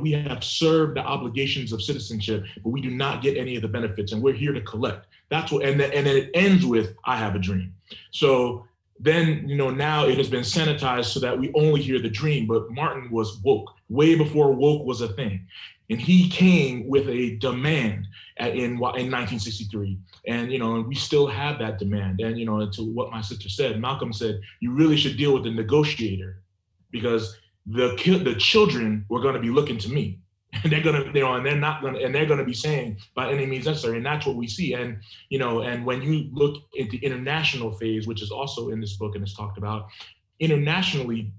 we have served the obligations of citizenship, but we do not get any of the benefits and we're here to collect. That's what, and then it ends with, I have a dream. So then, now it has been sanitized so that we only hear the dream, but Martin was woke way before woke was a thing. And he came with a demand in 1963. And, we still have that demand. And, to what my sister said, Malcolm said, you really should deal with the negotiator because the children were going to be looking to me. And they're going to, and they're going to be saying by any means necessary. And that's what we see. And, and when you look at the international phase, which is also in this book and it's talked about internationally,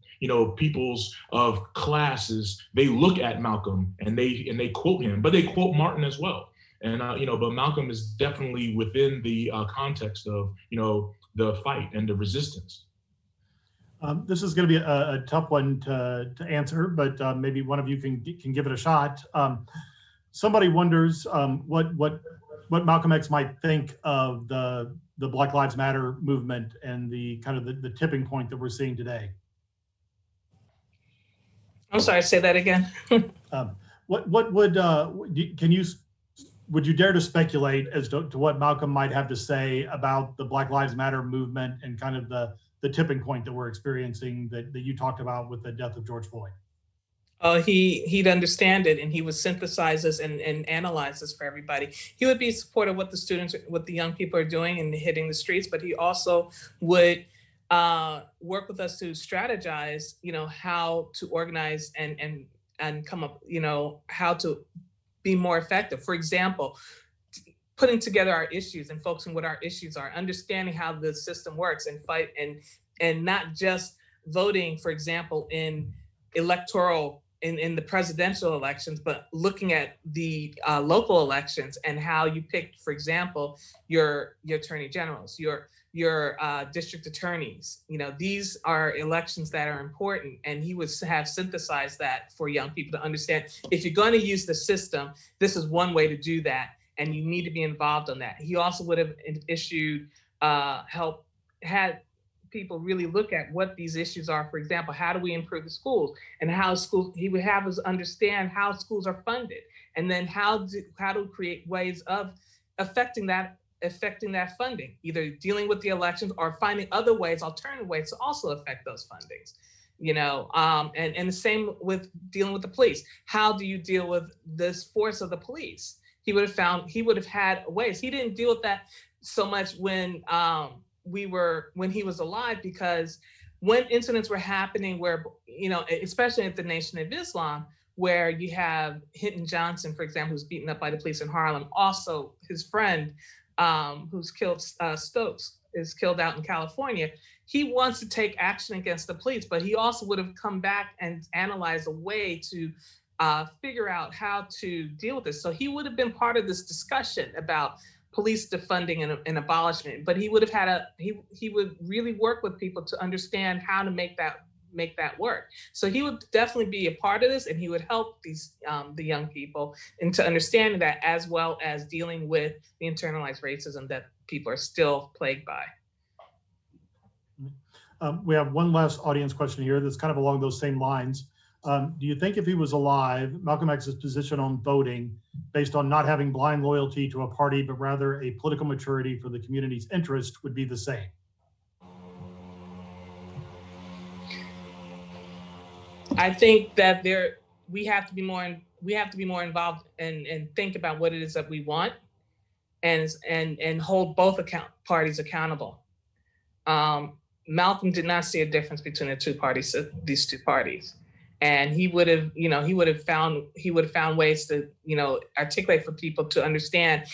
peoples of classes, they look at Malcolm and they quote him, but they quote Martin as well. And, but Malcolm is definitely within the context of, the fight and the resistance. This is going to be a tough one to answer, but maybe one of you can give it a shot. Somebody wonders what Malcolm X might think of the Black Lives Matter movement and the kind of the tipping point that we're seeing today. I'm sorry, say that again. What would can you would you dare to speculate as to what Malcolm might have to say about the Black Lives Matter movement and kind of the tipping point that we're experiencing that you talked about with the death of George Floyd? He'd understand it, and he would synthesize this and analyze this for everybody. He would be supportive of what the students, what the young people are doing and hitting the streets, but he also would work with us to strategize, how to organize and come up, how to be more effective. For example, putting together our issues and focusing what our issues are, understanding how the system works and fight and not just voting, for example, in electoral in the presidential elections, but looking at the local elections and how you pick, for example, your attorney generals, your district attorneys. These are elections that are important, and he would have synthesized that for young people to understand. If you're going to use the system, this is one way to do that, and you need to be involved on that. He also would have issued had people really look at what these issues are. For example, how do we improve the schools, and how schools, he would have us understand how schools are funded, and then how to create ways of affecting that funding, either dealing with the elections or finding other ways, alternative ways to also affect those fundings. And the same with dealing with the police. How do you deal with this force of the police? He would have had ways. He didn't deal with that so much when he was alive, because when incidents were happening where, especially at the Nation of Islam, where you have Hinton Johnson, for example, who's beaten up by the police in Harlem. Also, his friend, who's killed, Stokes, is killed out in California. He wants to take action against the police, but he also would have come back and analyzed a way to figure out how to deal with this. So he would have been part of this discussion about police defunding and abolishment, but he would have had he would really work with people to understand how to make that work. So he would definitely be a part of this, and he would help these the young people into understanding that, as well as dealing with the internalized racism that people are still plagued by. We have one last audience question here that's kind of along those same lines. Do you think if he was alive, Malcolm X's position on voting, based on not having blind loyalty to a party, but rather a political maturity for the community's interest, would be the same? I think that we have to be more involved and think about what it is that we want, and hold both parties accountable. Malcolm did not see a difference between these two parties. And he would have found ways to, articulate for people to understand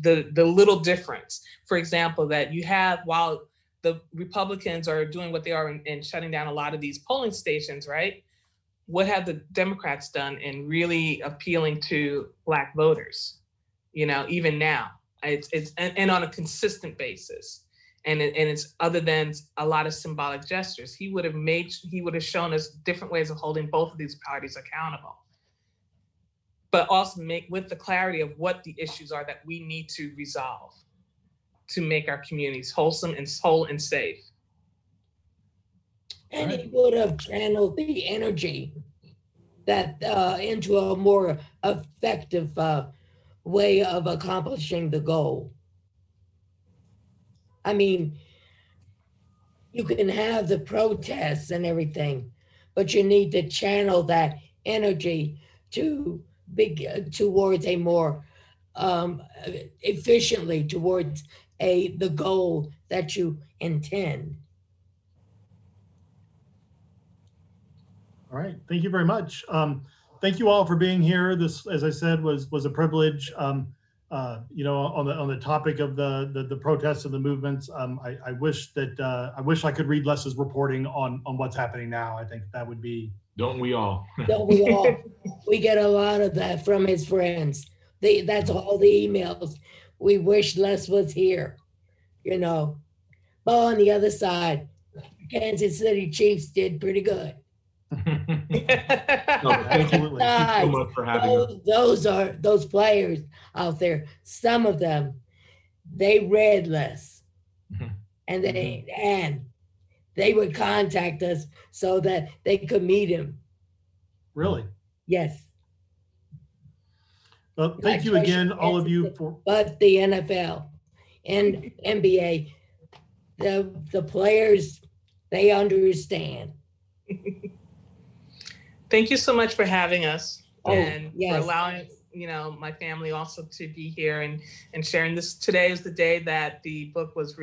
the little difference. For example, that you have, while the Republicans are doing what they are and shutting down a lot of these polling stations, right? What have the Democrats done in really appealing to Black voters? Even now, it's on a consistent basis. And it's, other than a lot of symbolic gestures, he would have shown us different ways of holding both of these parties accountable, but also with the clarity of what the issues are that we need to resolve to make our communities wholesome and whole and safe. And he would have channeled the energy that into a more effective way of accomplishing the goal. I mean, you can have the protests and everything, but you need to channel that energy towards a more efficiently towards the goal that you intend. All right, thank you very much. Thank you all for being here. This, as I said, was a privilege. On the topic of the protests and the movements, I wish I could read Les's reporting on what's happening now. I think that would be. Don't we all? Don't we all? We get a lot of that from his friends. That's all the emails. We wish Les was here, But on the other side, Kansas City Chiefs did pretty good. Thank you so much for having us. Those players out there, some of them, they read Les, and they would contact us so that they could meet him. Really? Yes. Well, thank you again, all of you, for. But the NFL and NBA, the players, they understand. Thank you so much for having us and yes. for allowing, my family also to be here and sharing this. Today is the day that the book was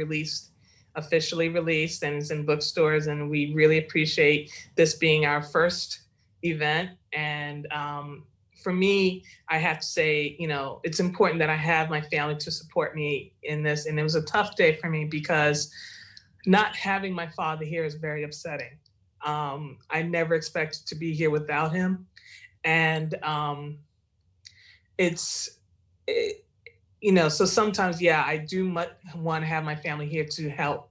officially released, and is in bookstores. And we really appreciate this being our first event. And for me, I have to say, it's important that I have my family to support me in this. And it was a tough day for me because not having my father here is very upsetting. I never expected to be here without him. And so sometimes, I do want to have my family here to help,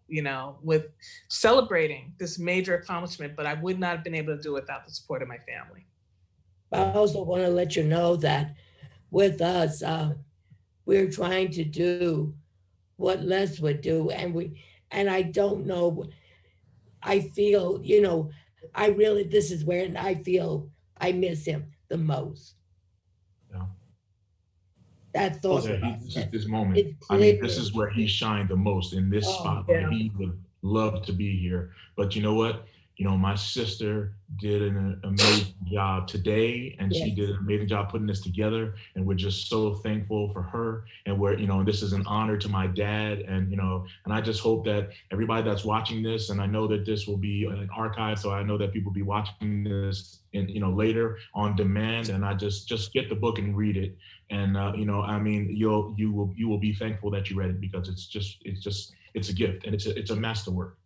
with celebrating this major accomplishment, but I would not have been able to do it without the support of my family. I also want to let you know that with us, we're trying to do what Les would do. And I don't know, I feel, this is where I feel I miss him the most. Yeah. That thought. This is this moment. I mean, this is where he shined the most, in this spot. Yeah. He would love to be here. But you know what? My sister did an amazing job today, and she did an amazing job putting this together. And we're just so thankful for her. And this is an honor to my dad. And, and I just hope that everybody that's watching this, and I know that this will be an archive, so I know that people will be watching this later on demand. And I just get the book and read it. And, you will be thankful that you read it, because it's a gift, and it's a masterwork.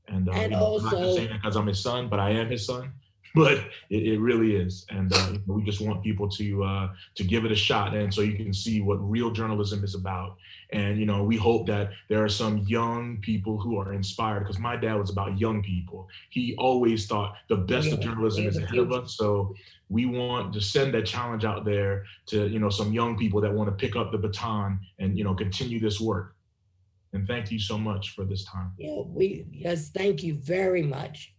And also, I'm not just saying that because I'm his son, but I am his son. But it really is. And we just want people to give it a shot, and so you can see what real journalism is about. And we hope that there are some young people who are inspired, because my dad was about young people. He always thought the best of journalism is ahead of us. So we want to send that challenge out there to some young people that want to pick up the baton and continue this work. And thank you so much for this time. Yes, thank you very much.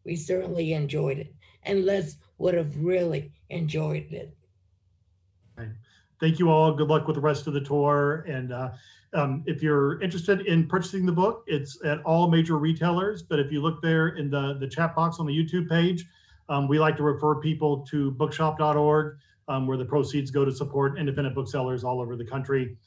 We certainly enjoyed it, and Les would have really enjoyed it. Right. Thank you all. Good luck with the rest of the tour. And if you're interested in purchasing the book, it's at all major retailers. But if you look there in the chat box on the YouTube page, we like to refer people to bookshop.org, where the proceeds go to support independent booksellers all over the country.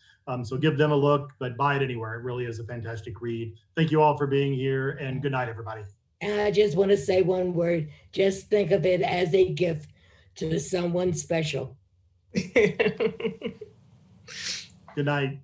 So give them a look, but buy it anywhere. It really is a fantastic read. Thank you all for being here, and good night, everybody. And I just want to say one word. Just think of it as a gift to someone special. Good night.